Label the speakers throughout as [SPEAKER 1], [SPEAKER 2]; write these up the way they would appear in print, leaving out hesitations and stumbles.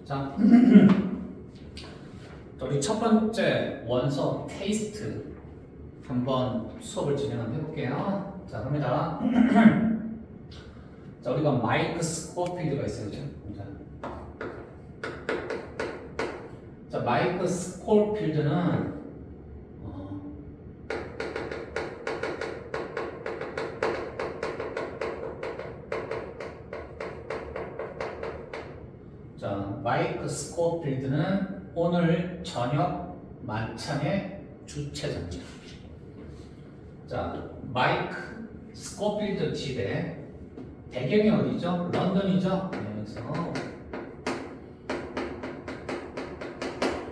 [SPEAKER 1] 자, 우리 첫 번째 원서 테이스트 한번 수업을 진행 한번 해볼게요. 자, 갑니다. 자, 우리가 마이크 스코필드가 있어요, 그죠? 자, 마이크 스코필드는 마이크 스코필드는 오늘 저녁 만찬의 주최자입니다. 자, 마이크 스코필드 집에 배경이 어디죠? 런던이죠? 그래서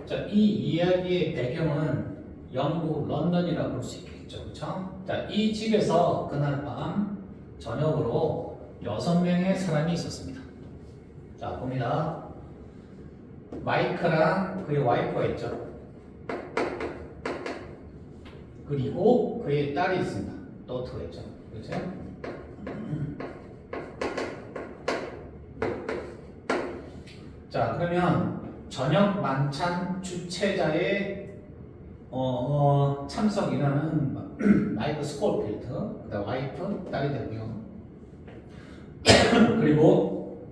[SPEAKER 1] 자, 이 이야기의 배경은 영국 런던이라고 볼 수 있겠죠, 그렇죠? 자, 이 집에서 그날 밤 저녁으로 6명의 사람이 있었습니다. 자, 봅니다. 마이크랑 그의 와이프가 있죠. 그리고 그의 딸이 있습니다. 도트가 있죠. 그렇죠? 자, 그러면 저녁 만찬 주최자의 참석 인원은 마이크 스코필드, 그다음 와이프, 딸이 되고요. 그리고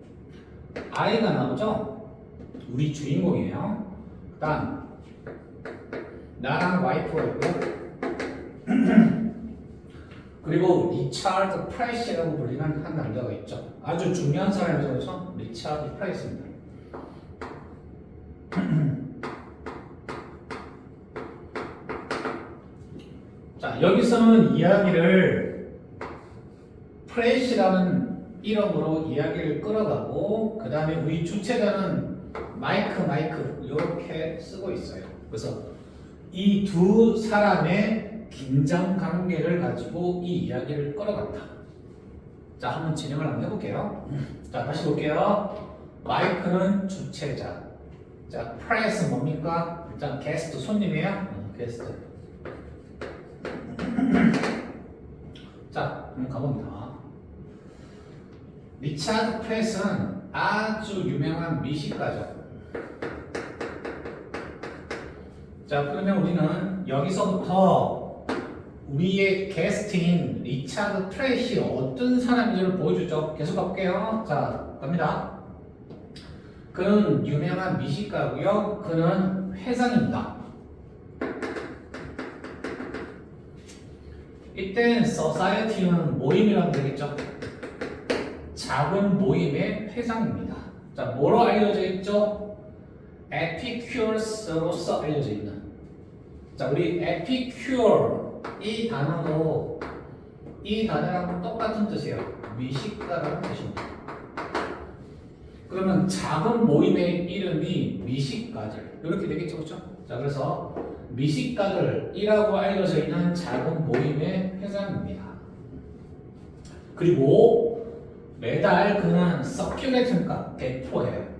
[SPEAKER 1] 아이가 나오죠. 우리 주인공이에요. 그다음 나랑 와이프가 있고요. 그리고 리차드 프라이스라고 불리는 한 남자가 있죠. 아주 중요한 사람이죠, 그렇죠? 리차드 프라이스입니다. 자, 여기서는 이야기를 프레시라는 이름으로 이야기를 끌어가고 그 다음에 우리 주체자는 마이크 이렇게 쓰고 있어요. 그래서 이 두 사람의 긴장 관계를 가지고 이 이야기를 끌어간다. 자, 한번 진행을 한번 해볼게요. 자, 다시 볼게요. 마이크는 주체자. 자, 프레스 뭡니까? 일단 게스트 손님이에요. 게스트. 자, 그럼 가봅니다. 리차드 프레스는 아주 유명한 미식가죠. 자, 그러면 우리는 여기서부터 우리의 게스트인 리차드 프레시 어떤 사람인지를 보여주죠. 계속 갈게요. 자, 갑니다. 그는 유명한 미식가고요. 그는 회장입니다. 이때 society는 모임이라고 되겠죠. 작은 모임의 회장입니다. 자, 뭐로 알려져 있죠? 에피큐어스로서 알려져 있는. 자, 우리 에피큐어 이 단어도 이 단어랑 똑같은 뜻이에요. 미식가라는 뜻입니다. 그러면 작은 모임의 이름이 미식가들 이렇게 되겠죠, 그렇죠? 자, 그래서 미식가들이라고 알려져 있는 작은 모임의 회장입니다. 그리고 매달 그는 서큘레이션과 배포해요.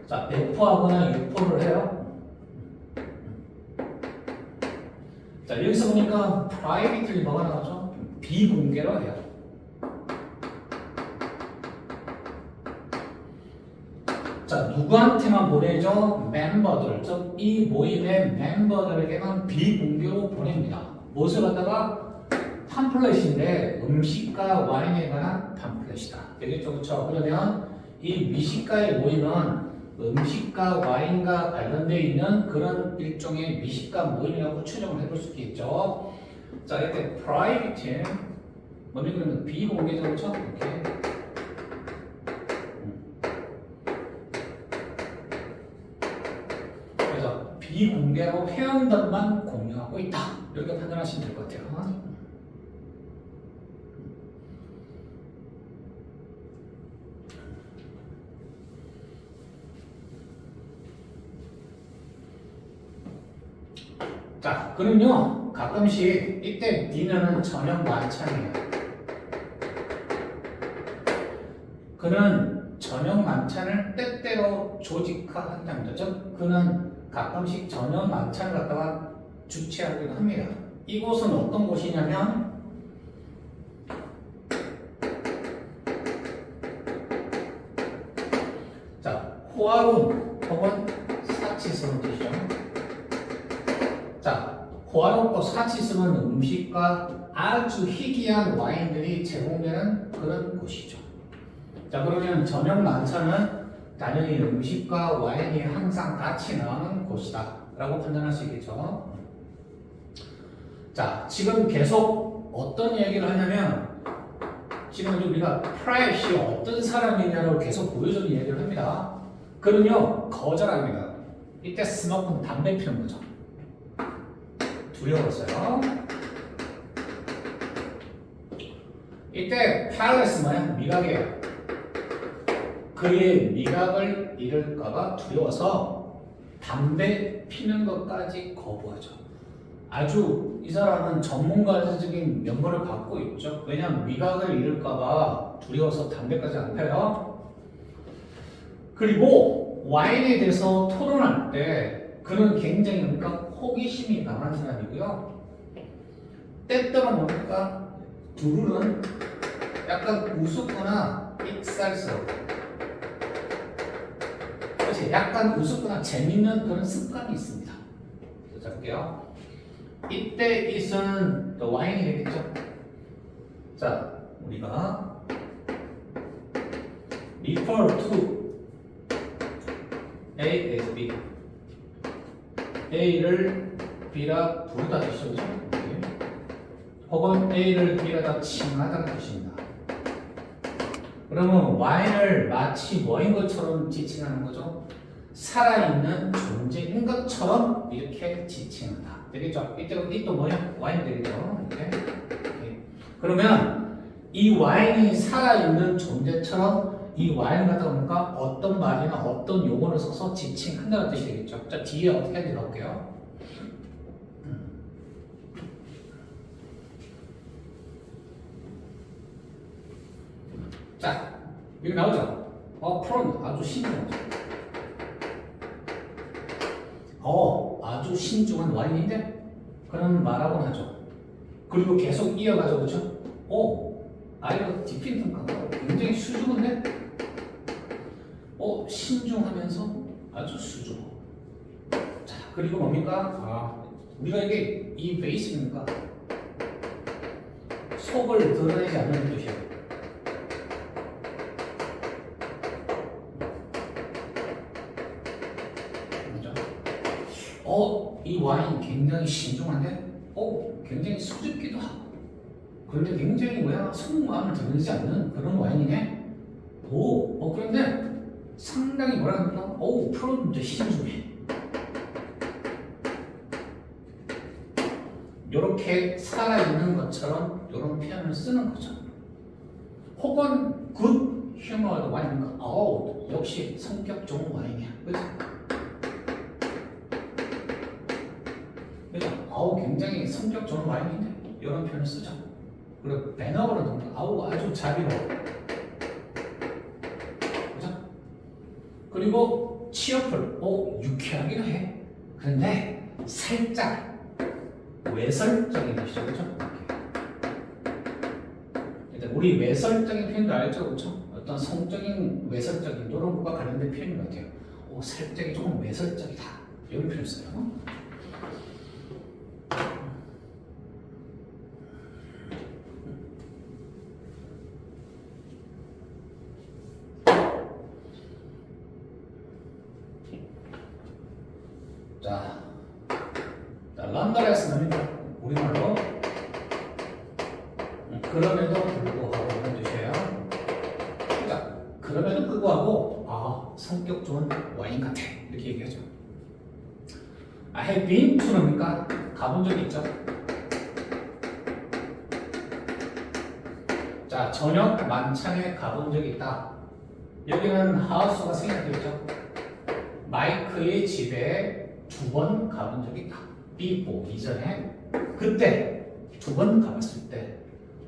[SPEAKER 1] 자, 배포하거나 유포를 해요. 자, 여기서 보니까 프라이빗리 뭐가 나오죠? 비공개로 해요. 자, 누구한테만 보내죠? 멤버들, 즉 이 모임의 멤버들에게만 비공개로 보냅니다. 무엇을 갖다가 팜플렛인데 음식과 와인에 관한 팜플렛이다. 되겠죠, 그렇죠? 그러면 이 미식가의 모임은 음식과 와인과 관련되어 있는 그런 일종의 미식가 모임이라고 추정을 해볼 수 있겠죠. 자, 이렇게 private 뭐니 그러면 비공개적, 그렇죠? 이렇게. 그래서 비공개로 회원들만 공유하고 있다. 이렇게 판단하시면 될 것 같아요. 자, 그럼요, 가끔씩 이때 디너는 저녁 만찬이에요. 그는 저녁 만찬을 때때로 조직화한답니다. 즉, 그는 가끔씩 저녁 만찬을 갖다가 주최하기도 합니다. 이곳은 어떤 곳이냐면 호화로운 혹은 사치스러운 뜻이죠. 자, 호화롭고 사치스러운 음식과 아주 희귀한 와인들이 제공되는 그런 곳이죠. 자, 그러면 저녁 만찬은 당연히 음식과 와인이 항상 같이 나오는 곳이다 라고 판단할 수 있겠죠. 자, 지금 계속 어떤 얘기를 하냐면 지금 우리가 프라이시 어떤 사람이냐로 계속 보여주는 얘기를 합니다. 그는요 거절합니다. 이때 스모크는 담배 피는 거죠. 두려웠어요. 이때 팔레스 뭐야? 미각이에요. 그의 미각을 잃을까봐 두려워서 담배 피는 것까지 거부하죠. 아주 이 사람은 전문가적인 면모를 갖고 있죠. 왜냐하면 미각을 잃을까봐 두려워서 담배까지 안 펴요. 그리고 와인에 대해서 토론할 때 그는 굉장히 그러니까 호기심이 강한 사람이고요. 때때로 뭡니까? 두루는 약간 우습거나 익살스러워. 그렇지? 약간 우습거나 재밌는 그런 습관이 있습니다. 자, 볼게요. 이때 이서는 와인이 되겠죠. 자, 우리가 refer to A as B, A를 B라 부르다 뜻이죠. 혹은 A를 B라다 칭하다는 뜻입니다. 그러면 와인을 마치 뭐인 것처럼 지칭하는 거죠. 살아있는 존재인 것처럼 이렇게 지칭한다. 되겠죠? 이때 또 뭐냐? 와인 되겠죠? 이렇게. 그러면 이 와인이 살아있는 존재처럼 이 와인 갖다 보니까 어떤 말이나 어떤 용어를 써서 지칭한다는 뜻이 되겠죠. 자, 뒤에 어떻게 하는지 넣을게요. 자, 여기 나오죠? 프론 아주 신중하죠. 아주 신중한 와인인데 그런 말하곤 하죠. 그리고 계속 이어가죠, 그렇죠? 아이가 디핀턴가가 굉장히 수줍은데, 신중하면서 아주 수줍어. 자, 그리고 뭡니까? 우리가 이게 이 베이스입니까? 속을 드러내지 않는 뜻이에요. 이 와인 굉장히 신중한데, 굉장히 수줍기도 하고, 그런데 굉장히 속마음을 드러내지 않는 그런 와인이네. 그런데 상당히 뭐라 그럴까? 프로인데 신중해. 이렇게 살아있는 것처럼 이런 표현을 쓰는 거죠. 혹은 good humored 와인인가? 역시 성격 좋은 와인이야. 그치? 굉장히 성격 좋은 와인인데 이런 표현을 쓰죠. 그리고 배너버는 아주 자비로워. 그죠? 그리고 치어풀, 유쾌하기도 해. 그런데 살짝 외설적인 것이죠. 그죠? 일단 우리 외설적인 표현도 알죠. 그죠? 어떤 성적인 외설적인 이런 것과 관련된 표현인 것 같아요. 살짝이 조금 외설적이다. 이런 표현을 써요. 자, 런더레스는 우리말로 그럼에도 불구하고 이런 뜻이에요. 자, 그럼에도 불구하고 성격 좋은 와인 같아 이렇게 얘기하죠. I have been to니까 가본 적이 있죠. 자, 저녁 만찬에 가본 적이 있다. 여기는 하우스가 생략되죠. 마이크의 집에 2번 가본 적이 있다. before 이전에 그때 2번 가봤을 때.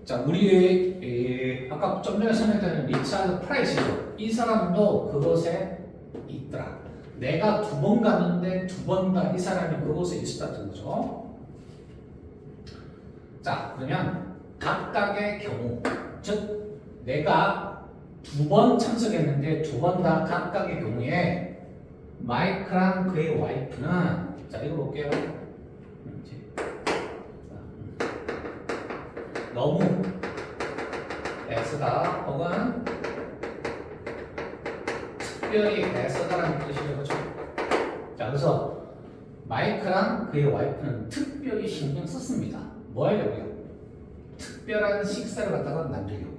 [SPEAKER 1] 자, 우리 아까 좀 전에 설명했던 리차드 프라이스죠. 이 사람도 그곳에 있더라. 내가 2번 갔는데 2번 다 이 사람이 그곳에 있었다는 거죠. 자, 그러면 각각의 경우, 즉 내가 두 번 참석했는데 두 번 다 각각의 경우에 마이크랑 그의 와이프는 자 읽어볼게요. 너무 애쓰다 혹은 특별히 애쓰다라는 뜻이죠. 그렇죠? 자 그래서 마이크랑 그의 와이프는 특별히 신경 썼습니다. 뭐 하려고요? 특별한 식사를 갖다가 만들려고.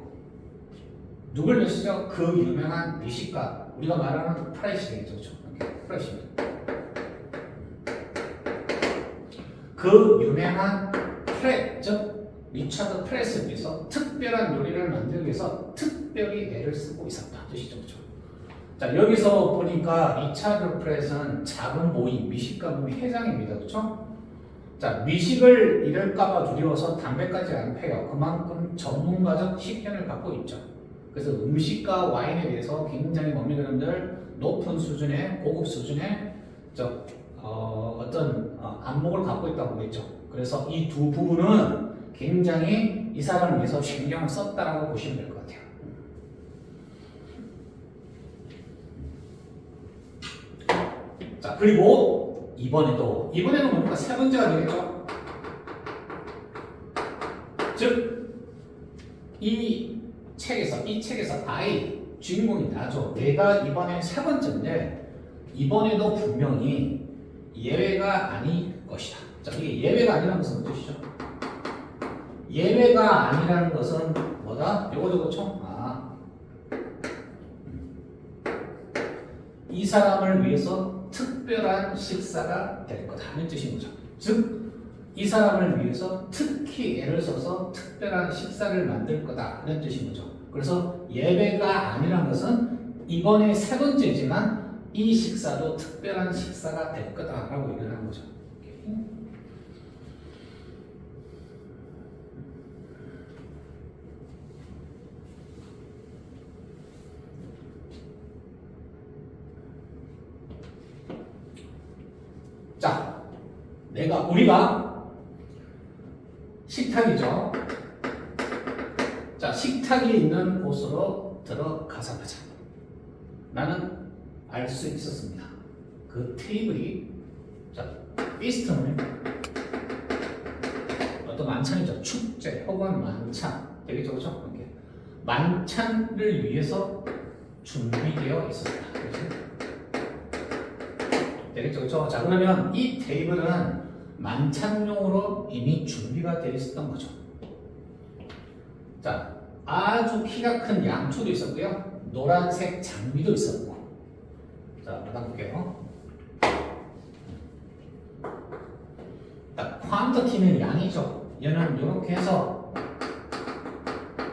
[SPEAKER 1] 누굴 위해서죠? 그 유명한 미식가, 우리가 말하는 프라이시겠죠. 그렇죠? 프라이시입니다. 그 유명한 즉 리차드 프레스를 위해서 특별한 요리를 만들기 위해서 특별히 애를 쓰고 있었다 뜻이죠. 그렇죠? 자 여기서 보니까 리차드 프레스는 작은 모임, 미식가 모임 회장입니다. 그렇죠? 자 미식을 잃을까봐 두려워서 담배까지 안 펴요. 그만큼 전문가적 식견을 갖고 있죠. 그래서 음식과 와인에 대해서 굉장히 뭡니까 여러분들 높은 수준의 고급 수준의 어떤 안목을 갖고 있다고 보겠죠. 그래서 이 두 부분은 굉장히 이 사람을 위해서 신경을 썼다라고 보시면 될 것 같아요. 자 그리고 이번에는 뭡니까 세 번째가 되겠죠. 즉 이 책에서 주인공이 나죠. 내가 이번에 세 번째인데 이번에도 분명히 예외가 아닐 것이다. 자 이게 예외가 아니라는 것은 무슨 뜻이죠? 예외가 아니라는 것은 뭐다? 요거죠, 그렇죠? 이 사람을 위해서 특별한 식사가 될 거다는 뜻인 거죠. 즉, 이 사람을 위해서 특히 애를 써서 특별한 식사를 만들 거다는 뜻인 거죠. 그래서 예외가 아니라는 것은 이번에 세 번째지만 이 식사도 특별한 식사가 될 거다라고 얘기를 하는 거죠. 자, 우리가 식탁이죠. 자, 식탁이 있는 곳으로 들어가자 마자. 나는 알 수 있었습니다. 그 테이블이 피스톤을 어떤 만찬이죠. 축제 혹은 만찬 되겠죠, 그렇죠? 만찬을 위해서 준비되어 있었다. 되겠죠, 그렇죠? 자, 그러면 이 테이블은 만찬용으로 이미 준비가 되어 있었던 거죠. 자, 아주 키가 큰 양초도 있었고요, 노란색 장미도 있었고. 자, 받아볼게요. 자, 퀀터티는 양이죠. 얘는 이렇게 해서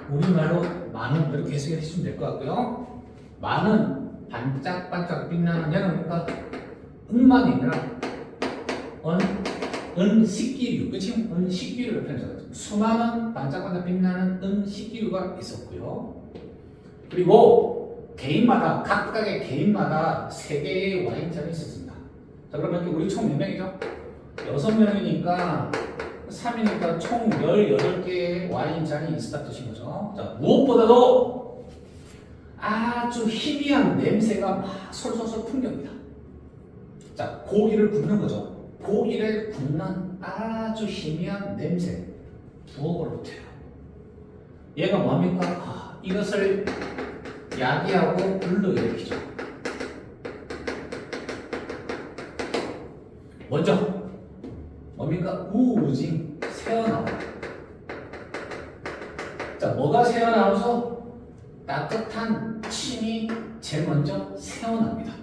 [SPEAKER 1] 우리말로 만원 이렇게 해석해 주시면 될 것 같고요. 만은 반짝반짝 빛나는 얘는 뭔가 은만이 아니라 은식기류, 그치? 은식기류를 표현해서 수많은 반짝반짝 빛나는 은식기류가 있었고요. 그리고 각각의 개인마다 3개의 와인잔이 있었습니다. 자, 그러면 우리 총 몇 명이죠? 6명이니까 3이니까 총 18개의 와인잔이 있었다 뜻인 거죠. 자, 무엇보다도 아주 희미한 냄새가 막 솔솔솔 풍깁니다. 자, 고기를 굽는 거죠. 고기를 굽는 아주 희미한 냄새, 부엌을 못해요. 얘가 뭡니까? 이것을 야기하고 불러일으키죠. 먼저 뭡니까? 우징 새어나와요. 자, 뭐가 새어나와서 따뜻한 침이 제일 먼저 새어납니다.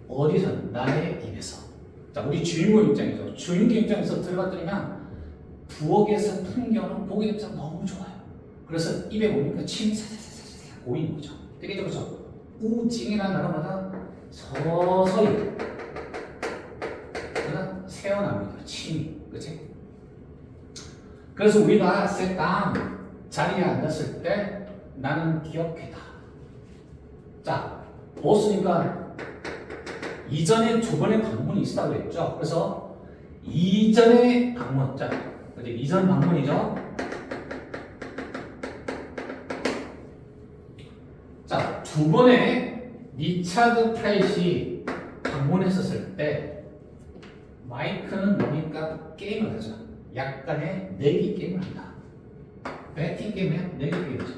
[SPEAKER 1] 어디서? 나의 입에서. 자, 우리 주인공 입장이죠. 주인공 입장에서 들어갔더니만 부엌에서 풍겨오는 고기 냄새가 너무 좋아요. 그래서 입에 뭡니까? 침이 사사사사사 고이는 거죠. 되겠죠, 그렇죠? 우징이라는 단어마다 서서히 새어납니다. 침이, 그렇지? 그래서 우리가 셋당 자리에 앉았을 때 나는 기억해다. 자, 보스니까 이전에 두 번의 방문이 있었다고 했죠. 그래서 이전의 방문, 자, 이전 방문이죠. 자, 두 번의 리차드 프렛이 방문했었을 때 마이크는 뭡니까? 게임을 하죠. 약간의 내기 게임을 한다. 배팅 게임이야? 내기 게임이죠.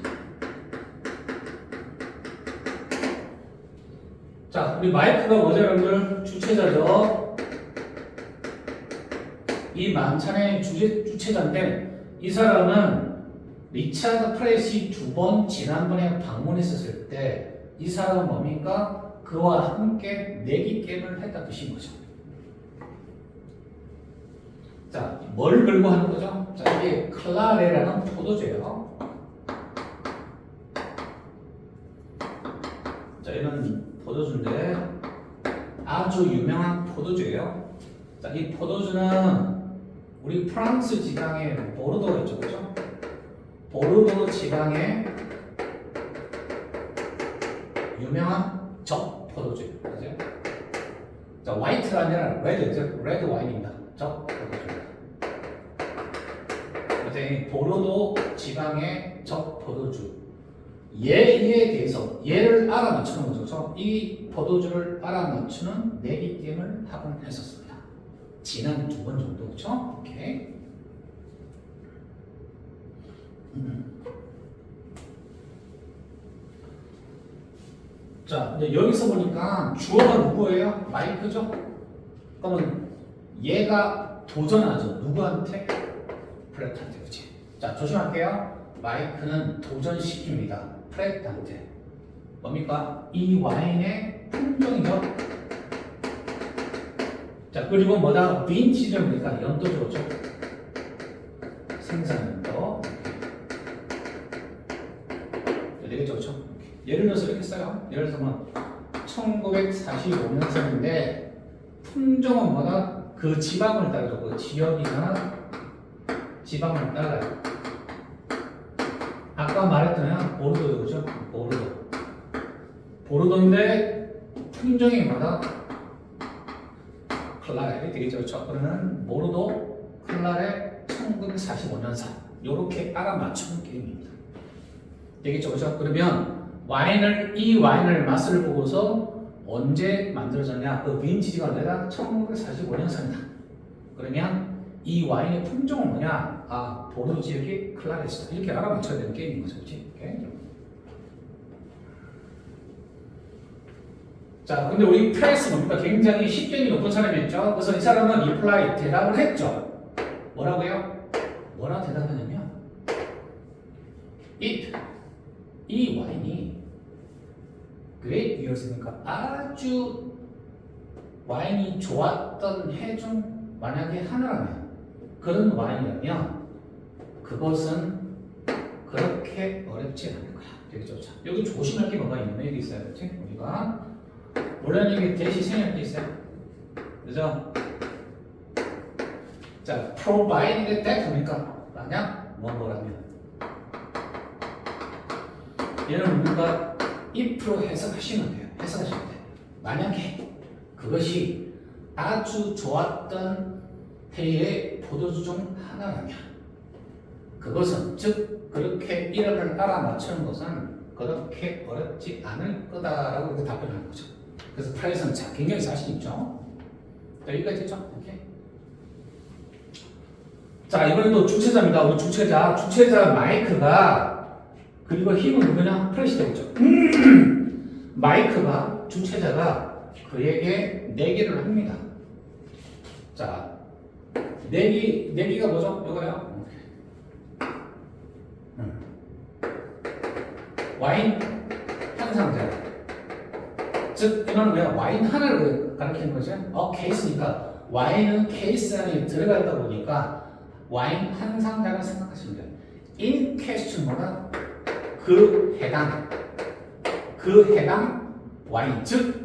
[SPEAKER 1] 자, 우리 마이크가 뭐죠, 여러분들? 주체자죠. 이 만찬의 주체자인데 이 사람은 리차드 프렛이 두 번 지난번에 방문했었을 때 이 사람은 뭡니까? 그와 함께 내기 게임을 했다 뜻인 거죠. 자, 뭘 걸고 하는 거죠? 자, 이게 클라레라는 포도주예요. 자, 이런 포도주인데 아주 유명한 포도주예요. 자, 이 포도주는 우리 프랑스 지방의 보르도가 있죠, 그죠? 보르도 지방의 유명한 적 포도주예요, 그죠? 자, 화이트가 아니라 레드 와인입니다. 적 포도주입니다. 그래서 보르도 지방의 적 포도주. 얘에 대해서 얘를 알아맞추는 거죠. 이 포도주를 알아맞추는 내기 게임을 하곤 했었습니다. 지난 두 번 정도, 그렇죠? 오케이. 자, 이제 여기서 보니까 주어가 누구예요? 마이크죠? 그러면 얘가 도전하죠. 누구한테? 프렛한테, 그렇지? 자, 조심할게요. 마이크는 도전시킵니다. 프렛한테. 뭡니까? 이 와인의 품종이죠. 자, 그리고 뭐다? 빈티지는 뭡니까? 연도죠, 그렇죠? 생산연도. 되겠죠, 그렇죠? 예를 들어서 이렇게 써요. 예를 들어서 1945년생인데 품종은 뭐다? 그 지방을 따라서 그 지역이나 지방을 따라요. 아까 말했던 보르도죠, 그렇죠? 보르도인데 품종이 뭐다? 클라레 되겠죠, 그렇죠? 그러면 보르도 클라레 1945년산 이렇게 알아맞추는 게임입니다. 되겠죠, 그렇죠? 그러면 이 와인을 맛을 보고서 언제 만들어졌냐? 그 빈티지가 아니라 1945년산이다. 그러면 이 와인의 품종은 뭐냐? 아, 보르도 지역의 클라레스다. 이렇게 알아맞혀야 되는 게임인 거죠, 그렇지? 자, 근데 우리 프레스 뭡니까? 굉장히 식견이 높은 사람이었죠. 그래서 이 사람은 리플라이 대답을 했죠. 뭐라고요? 뭐라 대답하냐면 이 와인이 great years니까 아주 와인이 좋았던 해 중 만약에 하나라면 그런 와인이라면 그것은 그렇게 어렵지 않을 거야. 되겠죠? 자, 여기 조심할 게 뭐가 있냐면 여기 있어요. 그렇지? 우리가 원래는 이게 대시 생략 돼 있어요. 그죠? 자, provided that 뭡니까? 만약 뭐라면 얘는 우리가 if로 해석하시면 돼요. 해석하시면 돼요. 만약에 그것이 아주 좋았던 해의 포도주 중 하나라면 그것은 즉 그렇게 이름을 알아맞추는 것은 그렇게 어렵지 않을 거다라고 이렇게 답변하는 거죠. 그래서 프라이스는 굉장히 자신 있죠. 자, 여기까지 됐죠? 오케이. 자, 이번엔 또 주체자입니다. 우리 주체자 마이크가 그리고 힘은 누구냐? 프렛이 되겠죠. 마이크가 주체자가 그에게 내기를 합니다. 자, 내기가 뭐죠? 이거요. 와인 한 상자. 즉 이거는 뭐야? 와인 하나를 가리키는 거죠. 케이스니까 와인은 케이스 안에 들어가 있다 보니까 와인 한 상자를 생각하시면 돼요. in question 뭐다? 그 해당 와인, 즉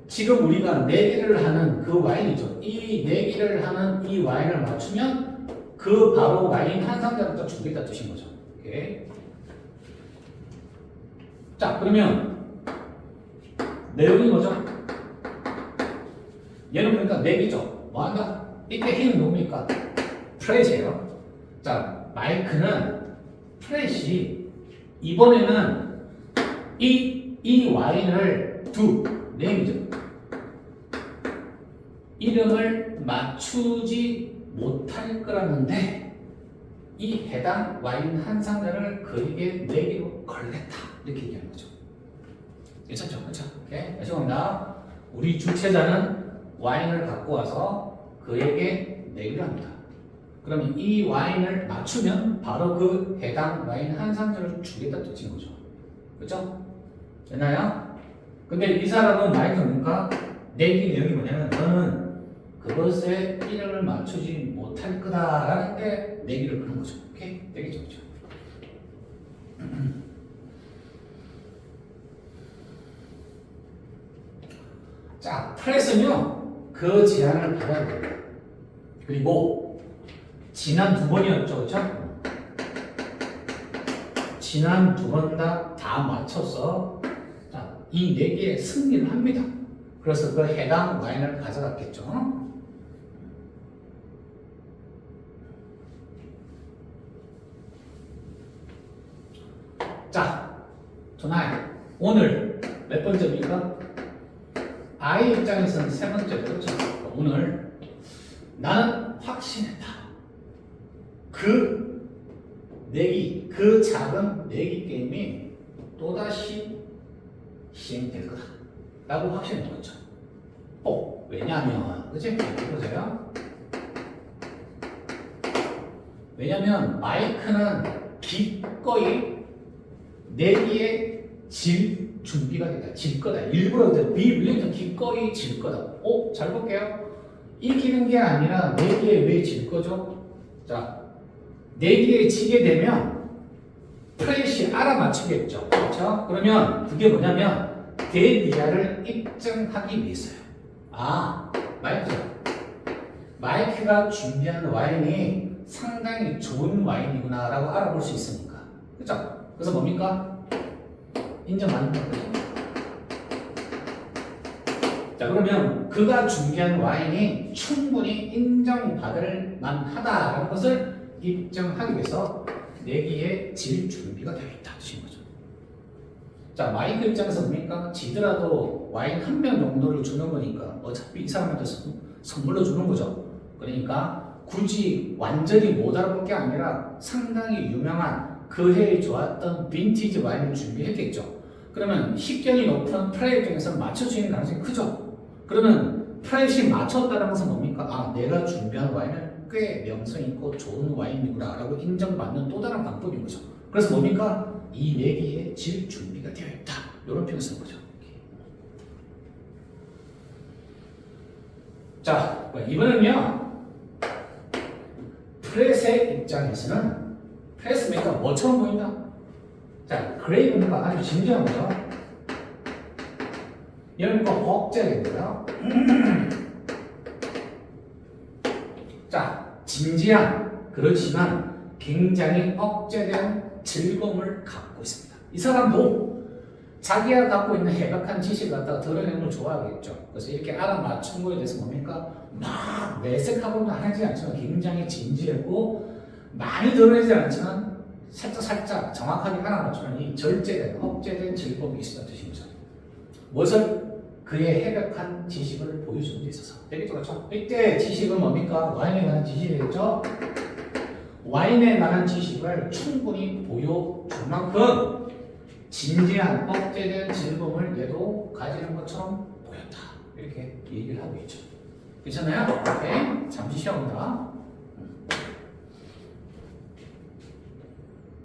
[SPEAKER 1] 지금 우리가 내기를 하는 그 와인이죠. 이 내기를 하는 이 와인을 맞추면 그 바로 와인 한 상자부터 주겠다 뜻인 거죠. 오케이. 자, 그러면 내용이 뭐죠? 얘는 그러니까 내기죠. 뭐 한다? 이때 힘은 뭡니까? 프렛이에요. 자, 마이크는 프렛이 이번에는 이 이 y를 두 네임이죠. 이름을 맞추지 못할 거라는데 이 해당 y는 한 상자를 그에게 내기로 걸렸다 이렇게 얘기하는 거죠. 괜찮죠? 그렇죠? 오케이. 다시 봅니다. 우리 주체자는 와인을 갖고 와서 그에게 내기를 합니다. 그러면 이 와인을 맞추면 바로 그 해당 와인 한 상자를 주겠다 뜻인 거죠. 그렇죠? 됐나요? 근데 이 사람은 마이크 뭡니까? 내기 내용이 뭐냐면 너는 그것의 이름을 맞추지 못할 거다라는 게 내기를 거는 거죠. 오케이? 되겠죠? 그렇죠? 자, 프레스는요, 그 제안을 받아야 됩니다. 그리고, 지난 두 번이었죠, 그쵸? 지난 두 번 다 맞춰서, 자, 이 네 개의 승리를 합니다. 그래서 그 해당 와인을 가져갔겠죠. 자, tonight, 오늘 몇 번째입니까? I 입장에서는 세 번째 그렇죠. 오늘 나는 확신했다. 그 내기, 그 작은 내기 게임이 또다시 시행될 거다 라고 확신해 보죠. 왜냐하면 그치? 보세요. 왜냐하면 마이크는 기꺼이 내기에 질 준비가 됐다. 질 거다. 일부러 비밀리는 기꺼이 질 거다. 잘 볼게요. 이기는 게 아니라 내기에 왜 질 거죠? 자, 내기에 지게 되면 프레시 알아맞히겠죠. 그렇죠? 그러면 그게 뭐냐면 대리아를 입증하기 위해서요. 마이크가 준비한 와인이 상당히 좋은 와인이구나 라고 알아볼 수 있으니까. 그렇죠? 그래서 뭡니까? 인정받는 거죠. 자, 그러면 그가 준비한 와인이 충분히 인정받을 만하다라는 것을 입증하기 위해서 내기에 질 준비가 되어 있다 뜻인 거죠. 자, 마이크 입장에서 뭡니까? 지더라도 와인 한 병 정도를 주는 거니까 어차피 이 사람한테 선물로 주는 거죠. 그러니까 굳이 완전히 못 알아볼 게 아니라 상당히 유명한 그 해에 좋았던 빈티지 와인을 준비했겠죠. 그러면 식견이 높은 프라이 입장에서 맞출 수 있는 가능성이 크죠. 그러면 프라이시 맞췄다는 것은 뭡니까? 내가 준비한 와인은 꽤 명성 있고 좋은 와인이구나 라고 인정받는 또 다른 방법인 거죠. 그래서 뭡니까? 이 내기에 질 준비가 되어 있다. 이런 표현을 쓰는 거죠. 자, 이번엔요. 프레스의 입장에서는 프레스 메이커가 뭐처럼 보인다? 자, 그레이브가 아주 진지한 거죠. 이런 거 억제됩니다. 자, 진지한 그렇지만 굉장히 억제된 즐거움을 갖고 있습니다. 이 사람도 자기가 갖고 있는 해박한 지식을 갖다가 드러내는 걸 좋아하겠죠. 그래서 이렇게 알아맞춘 거에 대해서 뭡니까? 막 내색하고는 하지 않지만 굉장히 진지하고 많이 드러내지 않지만 살짝 정확하게 알아맞추는 이 절제된, 억제된 즐거움이 있었다는 뜻입니다. 무엇을? 그의 해박한 지식을 보여주는 데 있어서. 되겠죠? 그렇죠? 이때 지식은 뭡니까? 와인에 관한 지식이겠죠? 와인에 관한 지식을 충분히 보여줄 만큼 진지한 억제된 즐거움을 얘도 가지는 것처럼 보였다. 이렇게 얘기를 하고 있죠. 괜찮아요? 오케이. 잠시 쉬어봅니다.